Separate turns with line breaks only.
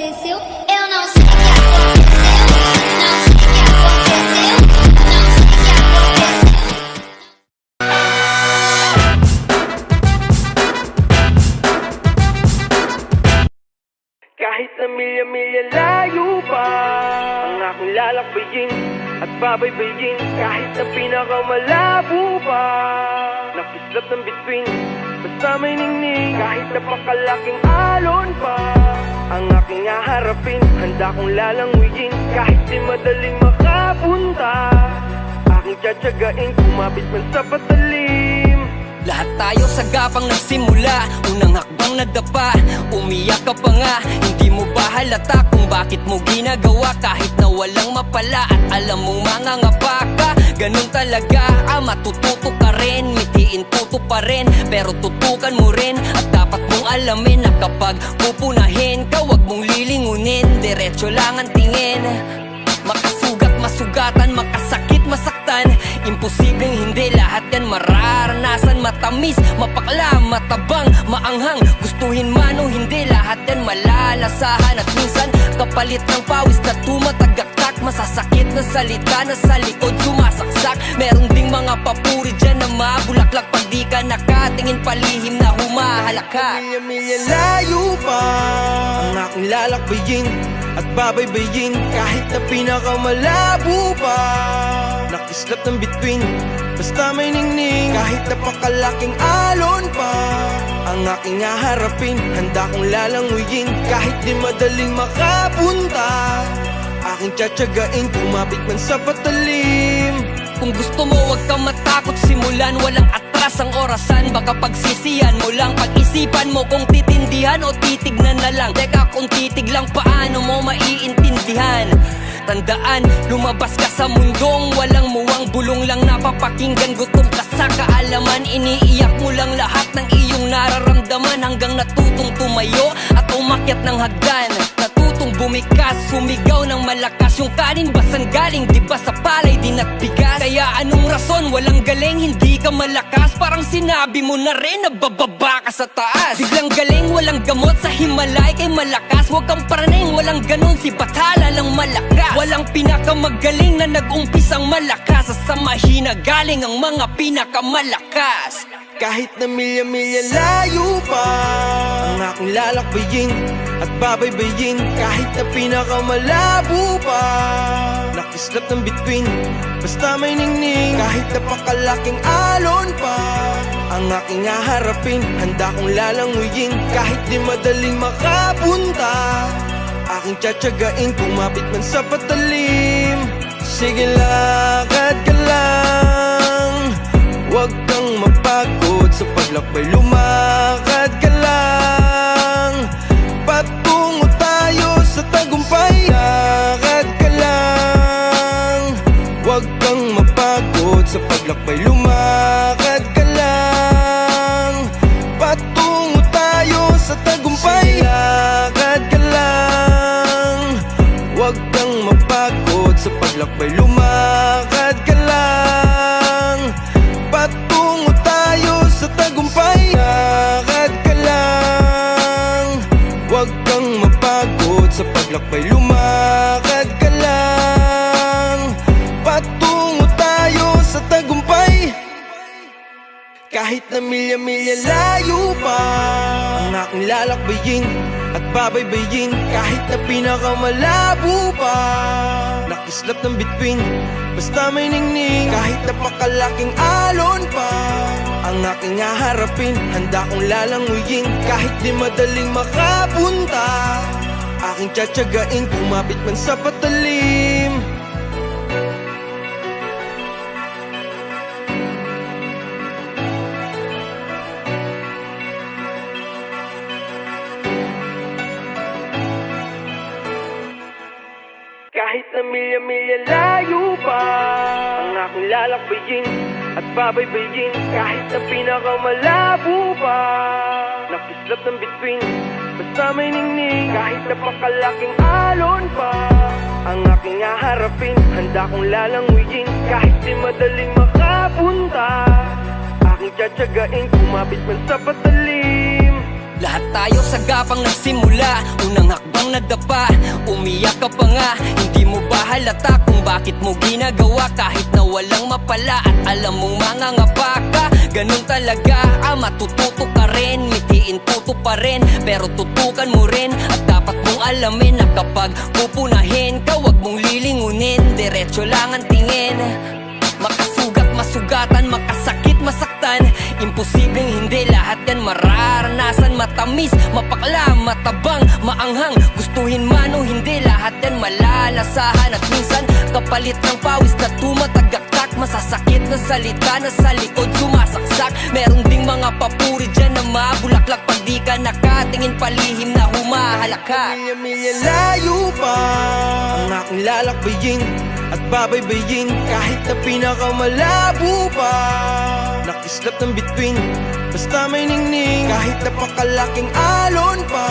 aconteceu. Eu não sei o que aconteceu. Não sei o que aconteceu. Não sei o que aconteceu.
Kahit na milya-milya layo pa ang aking lalakbayin at babaybayin. Kahit na pinakamalabo pa nakislap ng bituin, basta may ningning. Kahit napakalaking alon pa ang aking haharapin, handa kong lalanguyin. Kahit di madaling makapunta, aking tsatsagain, kumapit man sa patalim.
Lahat tayo sa gapang nagsimula, unang hakbang nadapa, umiyak ka pa nga. Hindi mo ba halata kung bakit mo ginagawa? Kahit na walang mapala at alam mong mangangapa ka, ganun talaga, matututo ka rin. Mitiin tuto pa rin, pero tutukan mo rin. At dapat mong alamin na kapag pupunahin ka, wag mong lilingunin, diretso lang ang tingin. Makasugat, masugatan, makasakit, masaktan, imposibleng hindi lahat yan mararanasan. Matamis, mapakla, matabang, maanghang, gustuhin man o hindi, lahat yan malalasahan. At minsan, kapalit ng pawis na tumatagaktak, masasakit na salita na sa likod sumasaksak. Meron ding mga papuri dyan na mabulaklak pag di ka nakatingin, palihim na humahalaka.
Milya-milya layo pa ang aking lalakbayin at babaybayin. Kahit na pinakamalabo pa nakislap ng bituin, basta may ningning. Kahit napakalaking alon pa ang aking haharapin, handa kong lalanguyin. Kahit di madaling makapunta, aking tsatsagain, kumapit man sa patalim.
Kung gusto mo wag kang matakot, simulan, walang atras ang orasan. Baka pagsisihan mo lang, pag-isipan mo kung titindihan o titignan na lang. Teka, kung titig lang, paano mo maiintindihan? Tandaan, lumabas ka sa mundong walang muwang, bulong lang napapakinggan. Gutom ka sa kaalaman, iniiyak mo lang lahat ng iyong nararamdaman, hanggang natutong tumayo at umakyat ng hagdan. Natutong bumikas, sumigaw ng malakas. Yung kanin ba saan galing? Di ba sa palay din at bigas? Kaya anong rason? Walang galing, hindi ka malakas. Parang sinabi mo na rin na bababa ka sa taas. Biglang galing, walang gamot sa Himalay kay malakas. Huwag kang paraning, walang ganun, si Bathala lang malakas. Walang pinakamagaling na nag-umpisang malakas. Sa mahina galing ang mga pinakamalakas.
Kahit na milya-milya layo pa ang aking lalakbayin at babaybayin. Kahit na pinakamalabo pa nakislap ng bituin, basta may ningning. Kahit napakalaking alon pa ang aking haharapin, handa kong lalanguyin. Kahit di madaling makapunta, aking tsatsagain, kumapit man sa patalim. Sige, lakad ka lang, wag kang mapagod sa paglakbay, lumakad ka lang, patungo tayo sa tagumpay. Lakad ka lang, wag kang mapagod sa paglakbay, lumakad ka lang, patungo tayo sa tagumpay. Lakad ka lang, wag kang mapagod sa paglakbay, lumakad ka lang, patungo tayo sa tagumpay. Lakad ka lang, wag kang mapagod sa paglakbay, lumakad ka lang, patungo tayo sa tagumpay. Kahit na milya-milya layo pa ang aking lalakbayin at babaybayin. Kahit na pinakamalabo pa nakislap ng bituin, basta may ningning. Kahit napakalaking alon pa ang aking haharapin, handa kong lalanguyin. Kahit di madaling makapunta, aking tsatsagain, kumapit man sa patalim. Kahit na milya-milya layo pa ang aking lalakbayin at babaybayin. Kahit na pinakamalabo pa nakislap ng bituin, basta may ningning. Kahit napakalaking alon pa ang aking haharapin, handa kong lalanguyin. Kahit di madaling makapunta, aking tsatsagain, kumapit man sa patalim.
Lahat tayo sa gapang nagsimula, unang hakbang nadapa. Umiyak ka pa nga, hindi mo ba halata kung bakit mo ginagawa? Kahit na walang mapala at alam mong mangangapa ka, ganun talaga, matututo ka rin. Mitiin tuto pa rin, pero tutukan mo rin. At dapat mong alamin na kapag pupunahin ka, wag mong lilingunin, diretso lang ang tingin. Makasugat, masugatan, makasakit, masaktan, imposibleng hindi lahat yan mararanasan. Matamis, mapakla, matabang, maanghang, gustuhin man o hindi, lahat yan malalasahan. At minsan, kapalit ng pawis na tumatagaktak, masasakit na salita na sa likod sumasaksak. Meron ding mga papuri dyan na mabulaklak pag di ka nakatingin, palihim na humahalaka.
Milya-milya layo pa ang aking lalakbayin at babaybayin, kahit na pinakamalabo pa. Nakislap ng bituin, basta may ningning, kahit napakalaking alon pa.